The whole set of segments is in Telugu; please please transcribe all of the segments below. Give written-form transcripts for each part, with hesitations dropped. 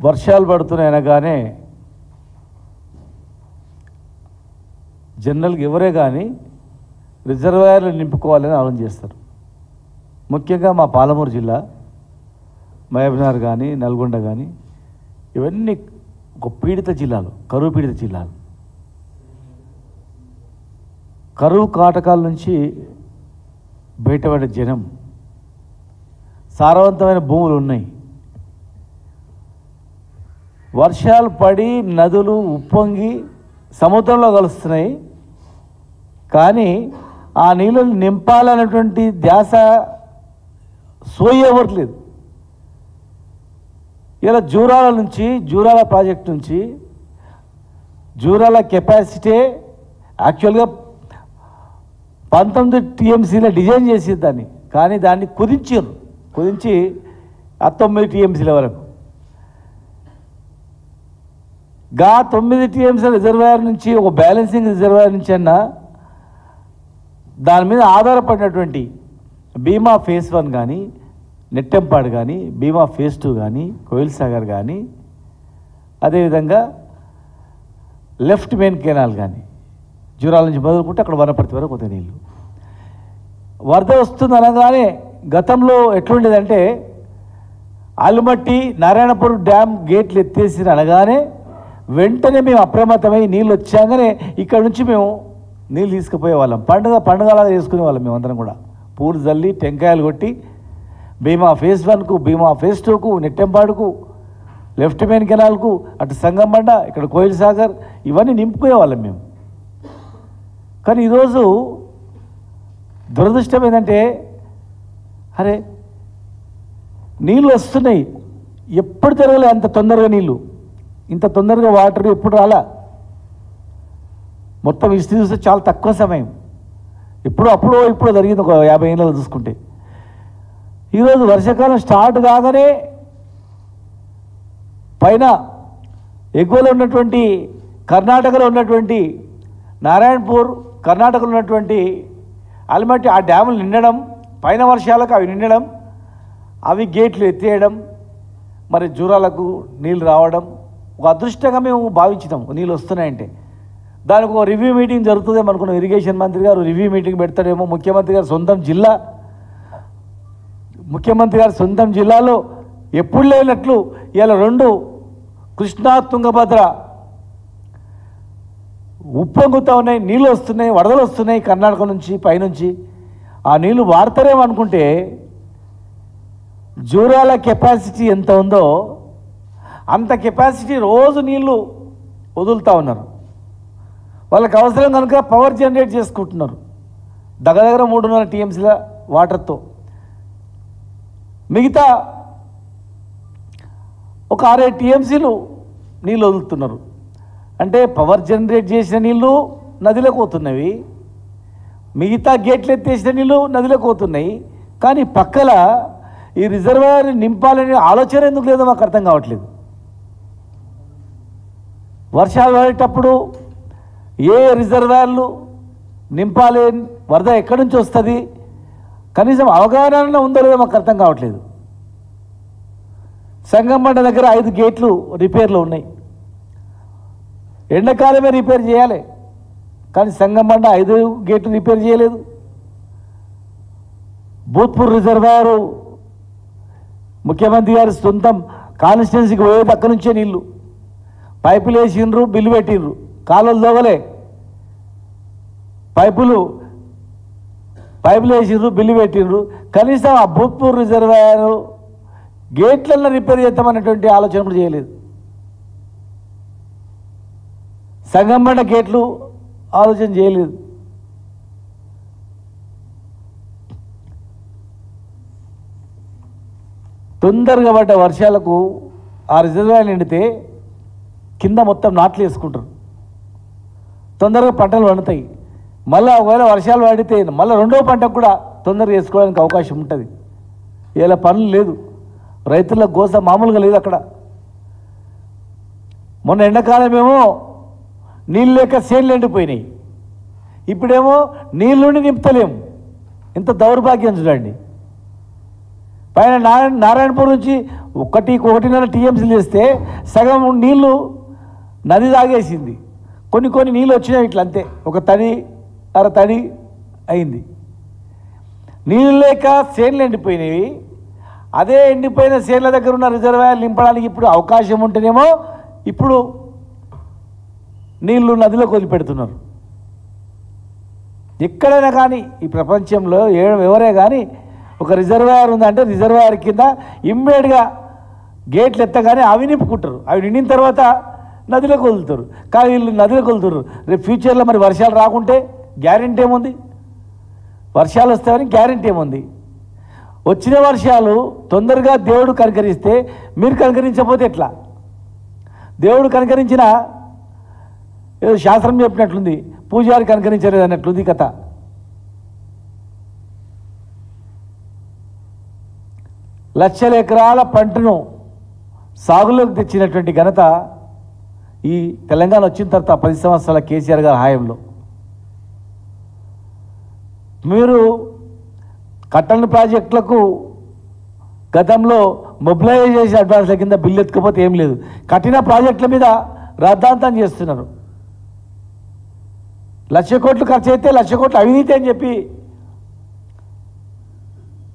వర్షాలు పడుతున్నాయి అనగానే జనరల్గా ఎవరే కానీ రిజర్వాయర్లు నింపుకోవాలని ఆలోచన చేస్తారు. ముఖ్యంగా మా పాలమూరు జిల్లా, మహబూబ్నగర్ కానీ, నల్గొండ కానీ ఇవన్నీ ఒక పీడిత జిల్లాలు, కరువు పీడిత జిల్లాలు. కరువు కాటకాల నుంచి బయటపడే జనం, సారవంతమైన భూములు ఉన్నాయి. వర్షాలు పడి నదులు ఉప్పొంగి సముద్రంలో కలుస్తున్నాయి, కానీ ఆ నీళ్ళని నింపాలన్నటువంటి ధ్యాస సోయవట్లేదు. ఇలా జూరాల ప్రాజెక్ట్ నుంచి జూరాల కెపాసిటీ యాక్చువల్గా 19 TMCలో డిజైన్ చేసేది దాన్ని, కానీ దాన్ని కుదించి 9 TMCల వరకు. 9 TMC రిజర్వాయర్ నుంచి ఒక బ్యాలెన్సింగ్ రిజర్వాయర్ నుంచి అన్నా దాని మీద ఆధారపడినటువంటి భీమా ఫేజ్ 1 కానీ, నెట్టెంపాడు కానీ, భీమా ఫేజ్ 2 కానీ, కోయిల్ సాగర్ కానీ, అదేవిధంగా లెఫ్ట్ మెయిన్ కెనాల్ కానీ, జూరాల నుంచి మొదలుకుంటే అక్కడ వనపర్తి వరకు పోతాయి నీళ్ళు. వరద వస్తుంది అనగానే గతంలో ఎట్లుండేదంటే ఆలుమట్టి నారాయణపూర్ డ్యామ్ గేట్లు ఎత్తేసి అనగానే వెంటనే మేము అప్రమత్తమై నీళ్ళు వచ్చాగానే ఇక్కడ నుంచి మేము నీళ్ళు తీసుకుపోయేవాళ్ళం. పండుగలా చేసుకునేవాళ్ళం మేమందరం కూడా. పూలు జల్లి టెంకాయలు కొట్టి భీమా ఫేజ్ 1కు, భీమా ఫేజ్ 2కు, నెట్టెంపాడుకు, లెఫ్ట్ మెయిన్ కెనాల్కు, అటు సంగంబండ, ఇక్కడ కోయిల్ సాగర్ ఇవన్నీ నింపుకునేవాళ్ళం మేము. కానీ ఈరోజు దురదృష్టం ఏంటంటే, అరే నీళ్ళు వస్తున్నాయి, ఎప్పుడు జరగలే అంత తొందరగా నీళ్ళు, ఇంత తొందరగా వాటర్ ఎప్పుడు రాలా. మొత్తం హిస్టరీ చూస్తే చాలా తక్కువ సమయం, ఇప్పుడు జరిగింది ఒక 50 ఏళ్ళలో చూసుకుంటే. ఈరోజు వర్షాకాలం స్టార్ట్ కాగానే పైన ఎగువలో ఉన్నటువంటి కర్ణాటకలో ఉన్నటువంటి నారాయణపూర్, కర్ణాటకలో ఉన్నటువంటి ఆల్మట్టి ఆ డ్యాములు నిండడం, పైన వర్షాలకు అవి నిండడం, అవి గేట్లు ఎత్తేయడం, మరి జూరాలకు నీళ్ళు రావడం ఒక అదృష్టంగా మేము భావించినాం. నీళ్ళు వస్తున్నాయంటే దానికి ఒక రివ్యూ మీటింగ్ జరుగుతుందేమో అనుకున్నాం. ఇరిగేషన్ మంత్రి గారు రివ్యూ మీటింగ్ పెడతాడేమో. ముఖ్యమంత్రి గారు సొంతం జిల్లాలో ఎప్పుడు లేనట్లు ఇలా 2 కృష్ణా తుంగభద్ర ఉప్పొంగుతూ ఉన్నాయి, నీళ్ళు వస్తున్నాయి, వరదలు వస్తున్నాయి కర్ణాటక నుంచి పైనుంచి. ఆ నీళ్ళు వాడతారేమో అనుకుంటే జూరాల కెపాసిటీ ఎంత ఉందో అంత కెపాసిటీ రోజు నీళ్ళు వదులుతూ ఉన్నారు. వాళ్ళకి అవసరం కనుక పవర్ జనరేట్ చేసుకుంటున్నారు దగ్గర 3.5 TMCల వాటర్తో. మిగతా ఒక 6-7 TMCలు నీళ్ళు వదులుతున్నారు. అంటే పవర్ జనరేట్ చేసిన నీళ్ళు నదిలోకి పోతున్నవి, మిగతా గేట్లు ఎత్తేసిన నీళ్ళు నదిలోకి పోతున్నాయి. కానీ పక్కల ఈ రిజర్వాయర్ నింపాలనే ఆలోచన ఎందుకు లేదో మాకు అర్థం కావట్లేదు. వర్షాలు పడేటప్పుడు ఏ రిజర్వాయర్లు నింపాలి, వరద ఎక్కడి నుంచి వస్తుంది, కనీసం అవగాహన ఉందో లేదో మాకు అర్థం కావట్లేదు. సంగంబండ దగ్గర 5 గేట్లు రిపేర్లు ఉన్నాయి. ఎండాకాలమే రిపేర్ చేయాలి, కానీ సంగంబండ 5 గేట్లు రిపేర్ చేయలేదు. భూత్పూర్ రిజర్వాయరు ముఖ్యమంత్రి గారి సొంతం కాన్స్టిట్యున్సీకి పోయేది అక్కడి నుంచే నీళ్ళు. పైపులు వేసిండ్రు, బిల్లు పెట్టిండ్రు, కాలువలు దోగలే. పైపులు వేసిండ్రు, బిల్లు పెట్టిండ్రు. కనీసం ఆ భూత్పూర్ రిజర్వాయర్ గేట్లలో రిపేర్ చేద్దామన్నటువంటి ఆలోచన కూడా చేయలేదు. సంగంబండ గేట్లు ఆలోచన చేయలేదు. తొందరగా పడ్డ వర్షాలకు ఆ రిజర్వాయర్ నిండితే కింద మొత్తం నాట్లు వేసుకుంటారు, తొందరగా పంటలు పండుతాయి. మళ్ళీ ఒకవేళ వర్షాలు పడితే మళ్ళీ 2వ పంటకు కూడా తొందరగా వేసుకోవడానికి అవకాశం ఉంటుంది. ఇలా పనులు లేదు, రైతుల గోస మామూలుగా లేదు అక్కడ. మొన్న ఎండాకాలమేమో నీళ్ళు లేక సేన్లు ఎండిపోయినాయి, ఇప్పుడేమో నీళ్ళుండి నింపుతలేము. ఎంత దౌర్భాగ్యం చూడండి. పైన నారాయణపూర్ నుంచి 1.5 టీఎంసీలు చేస్తే సగం నీళ్లు నది తాగేసింది. కొన్ని నీళ్ళు వచ్చినాయి ఇట్లా అంతే, ఒక తడి అర తడి అయింది. నీళ్ళు లేక చేన్లు ఎండిపోయినవి. అదే ఎండిపోయిన చేన్ల దగ్గర ఉన్న రిజర్వాయర్ నింపడానికి ఇప్పుడు అవకాశం ఉంటేనేమో ఇప్పుడు నీళ్లు నదిలోకి వదిలిపెడుతున్నారు. ఎక్కడైనా కానీ ఈ ప్రపంచంలో ఎవరే కానీ ఒక రిజర్వాయర్ ఉందంటే రిజర్వాయర్ కింద ఇమ్మీడియట్గా గేట్లు ఎత్తగానే అవి నింపుకుంటారు. అవి నిండిన తర్వాత నదిలోకి వదులుతారు. కానీ వీళ్ళు నదిలోకి వదులుతారు. రేపు ఫ్యూచర్లో మరి వర్షాలు రాకుంటే గ్యారెంటీ ఏముంది? వర్షాలు వస్తాయని గ్యారెంటీ ఏముంది? వచ్చిన వర్షాలు తొందరగా దేవుడు కనికరిస్తే మీరు కనికరించకపోతే ఎట్లా? దేవుడు కనికరించిన ఏదో శాస్త్రం చెప్పినట్లుంది, పూజారి కనికరించలేదు అన్నట్లుంది కథ. లక్షల ఎకరాల పంటను సాగులోకి తెచ్చినటువంటి ఘనత ఈ తెలంగాణ వచ్చిన తర్వాత 10 సంవత్సరాల కేసీఆర్ గారి హాయంలో. మీరు కట్టని ప్రాజెక్టులకు గతంలో మొబిలైజేషన్ అడ్వాన్స్ల కింద బిల్లు ఎత్తుకపోతే ఏం లేదు. కట్టిన ప్రాజెక్టుల మీద రాద్ధాంతం చేస్తున్నారు. 1,00,000 కోట్లు ఖర్చు అయితే 1,00,000 కోట్లు అవినీతి అని చెప్పి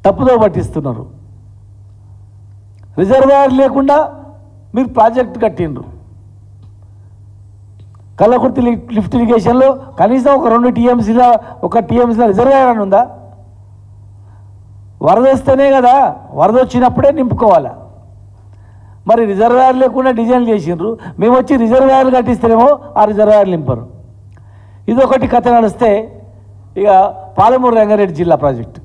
తప్పుదో పట్టిస్తున్నారు. రిజర్వాయర్ లేకుండా మీరు ప్రాజెక్టు కట్టిండ్రు. కల్లకుర్తి లిఫ్ట్ ఇరిగేషన్లో కనీసం ఒక 2 టీఎంసీల 1 టీఎంసీల రిజర్వాయర్ అని ఉందా? వరద వస్తేనే కదా, వరద వచ్చినప్పుడే నింపుకోవాలా. మరి రిజర్వాయర్ లేకుండా డిజైన్ చేసిండ్రు. మేము వచ్చి రిజర్వాయర్లు కట్టిస్తేనేమో ఆ రిజర్వాయర్లు నింపరు. ఇదొకటి కథ నడిస్తే ఇక పాలమూరు రంగారెడ్డి జిల్లా ప్రాజెక్టు